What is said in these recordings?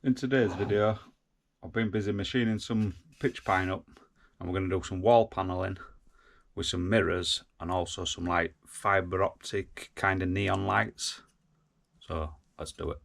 In today's video, I've been busy machining some pitch pine up, and we're going to do some wall panelling with some mirrors and also some like fibre optic kind of neon lights. So let's do it.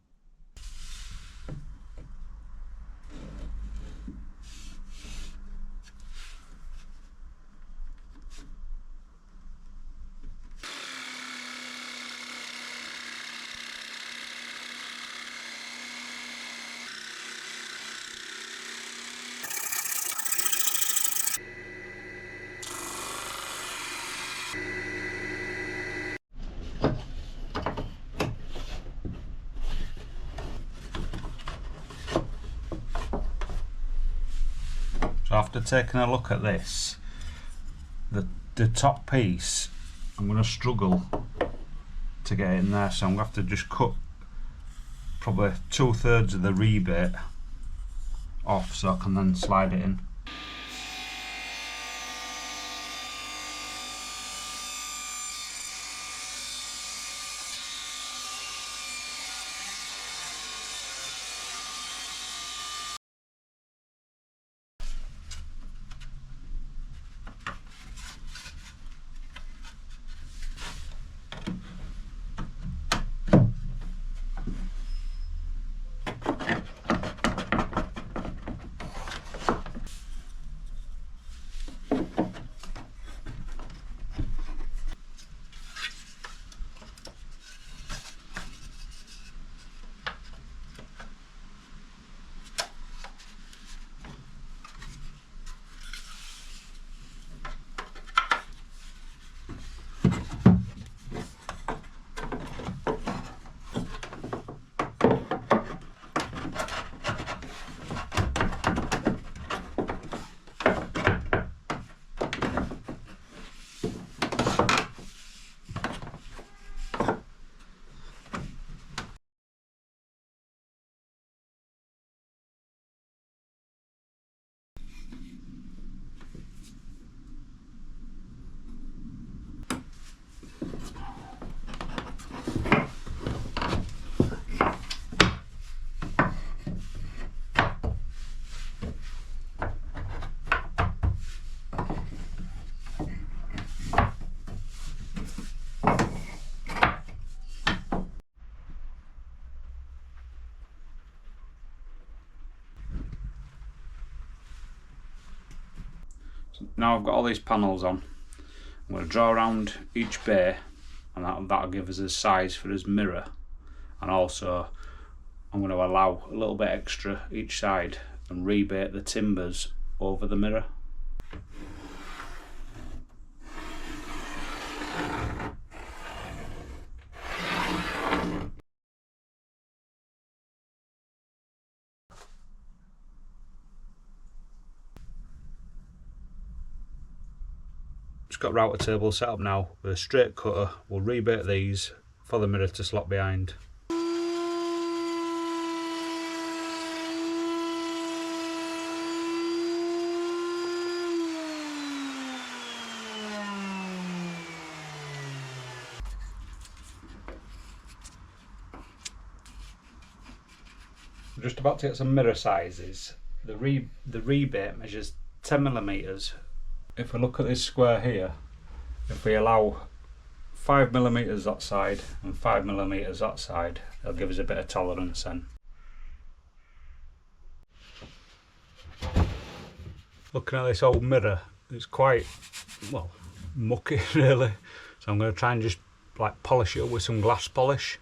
So after taking a look at this, the top piece, I'm going to struggle to get in there, so I'm going to have to just cut probably 2/3 of the rebate off so I can then slide it in. Now I've got all these panels on, I'm going to draw around each bay, and that'll give us a size for his mirror, and also I'm going to allow a little bit extra each side and rebate the timbers over the mirror. Just got router table set up now with a straight cutter. We'll rebate these for the mirror to slot behind. We're just about to get some mirror sizes. The rebate measures 10mm. If we look at this square here, if we allow 5mm that side and 5mm that side, it'll give us a bit of tolerance then. Looking at this old mirror, it's quite, well, mucky really, so I'm going to try and just like polish it up with some glass polish.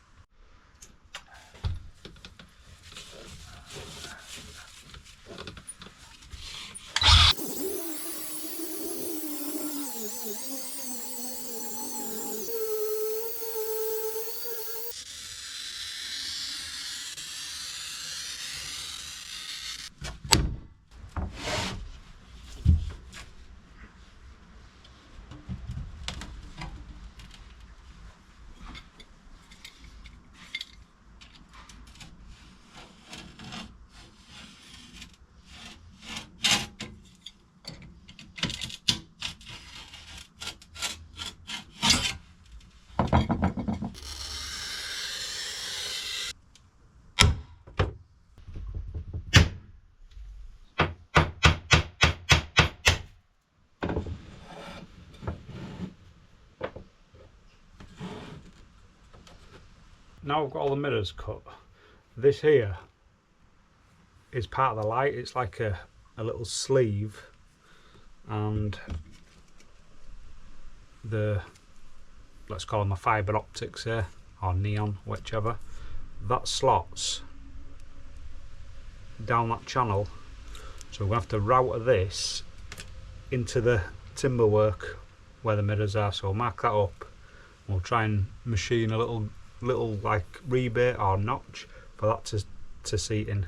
now I've got all the mirrors cut, this here is part of the light. It's like a little sleeve, and the, let's call them the fibre optics here, or neon, whichever, that slots down that channel. So we're going to have to router this into the timber work where the mirrors are. So we'll mark that up. We'll try and machine a little like rebate or notch for that to seat in.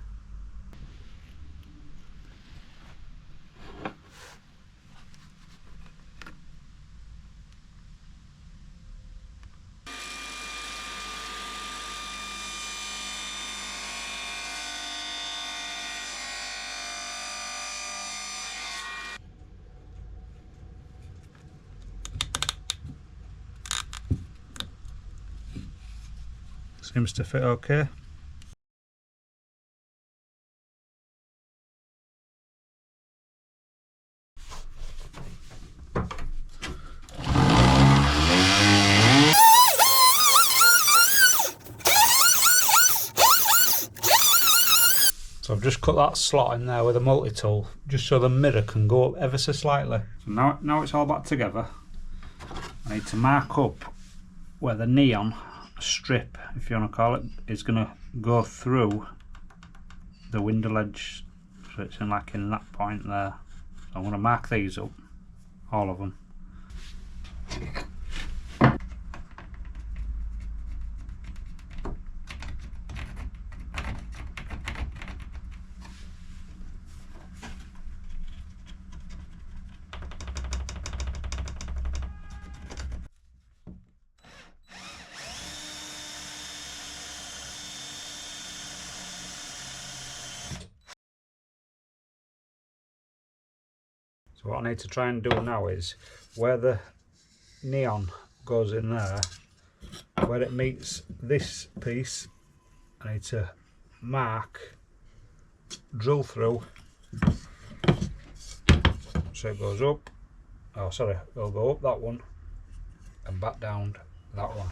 Seems to fit okay. So I've just cut that slot in there with a multi-tool, just so the mirror can go up ever so slightly. So now it's all back together. I need to mark up where the neon strip, if you want to call it, is going to go through the window ledge, so it's in like in that point there. So I'm going to mark these up, all of them. So what I need to try and do now is, where the neon goes in there, where it meets this piece, I need to mark, drill through, so it goes up, oh sorry, it'll go up that one and back down that one.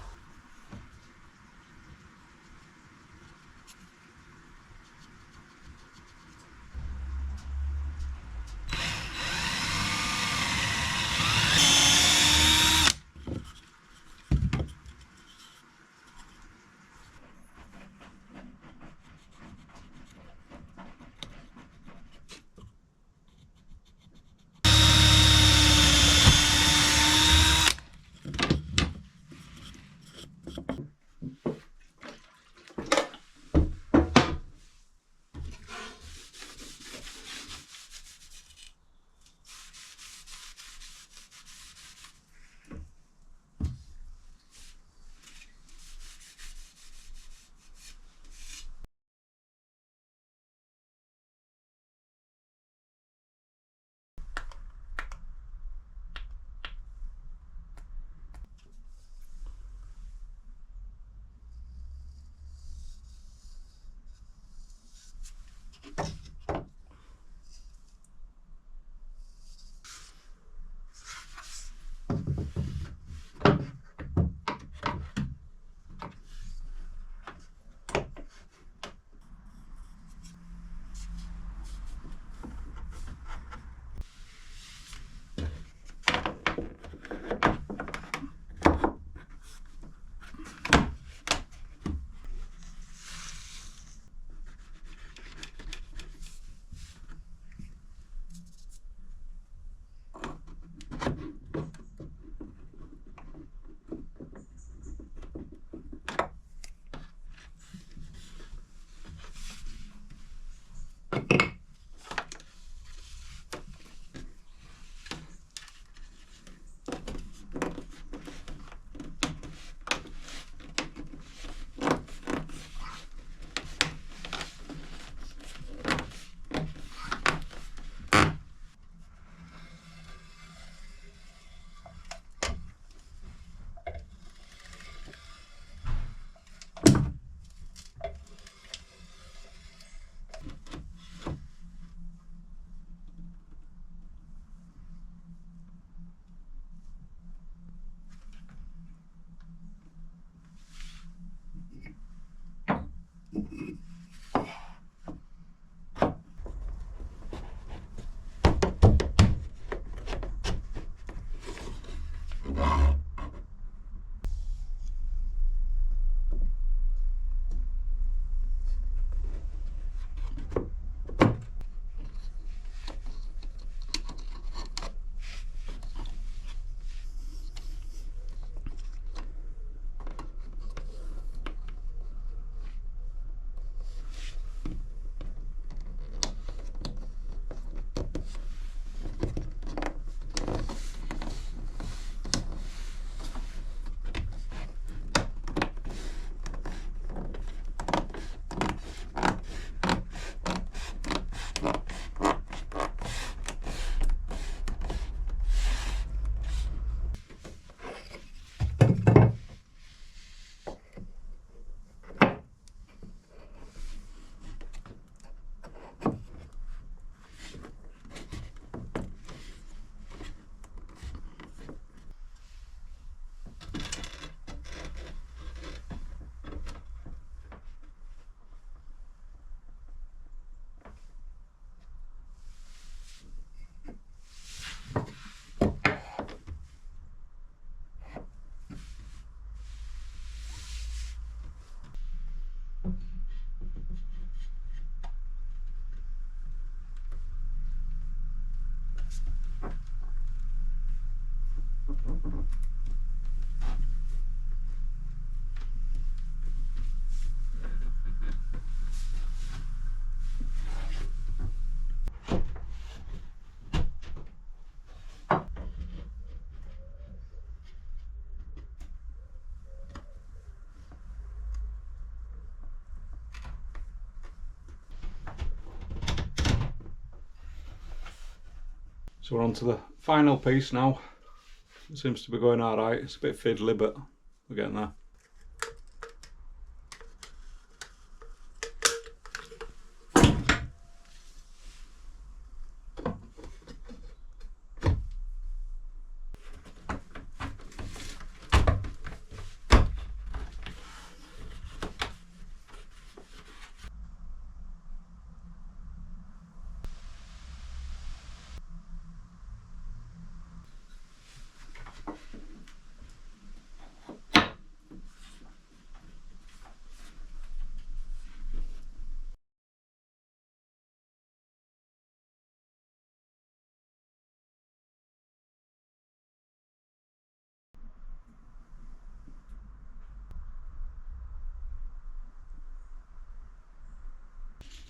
So we're on to the final piece now. It seems to be going alright. It's a bit fiddly, but we're getting there.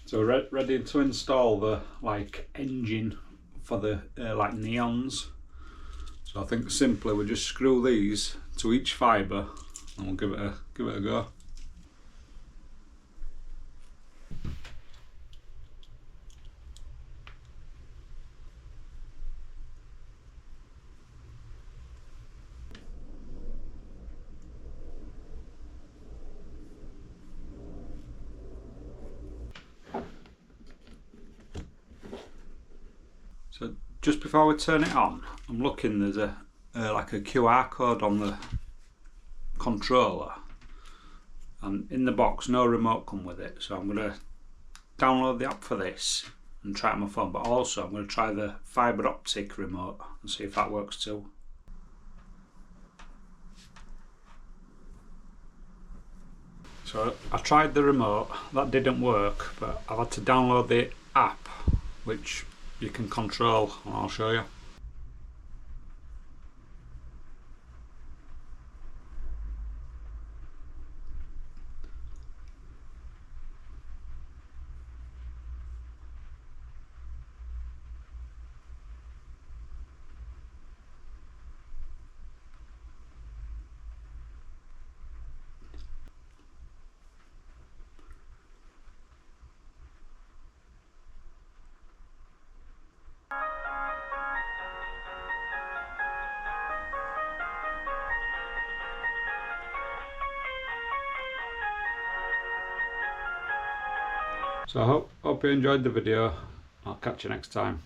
So we're ready to install the engine for the like neons. So I think simply we just screw these to each fibre and we'll give it a go. So just before we turn it on, I'm looking, there's a like a QR code on the controller, and in the box no remote come with it, so I'm going to download the app for this and try it on my phone, but also I'm going to try the fibre optic remote and see if that works too. So I tried the remote, that didn't work, but I've had to download the app which you can control, and I'll show you. So I hope you enjoyed the video. I'll catch you next time.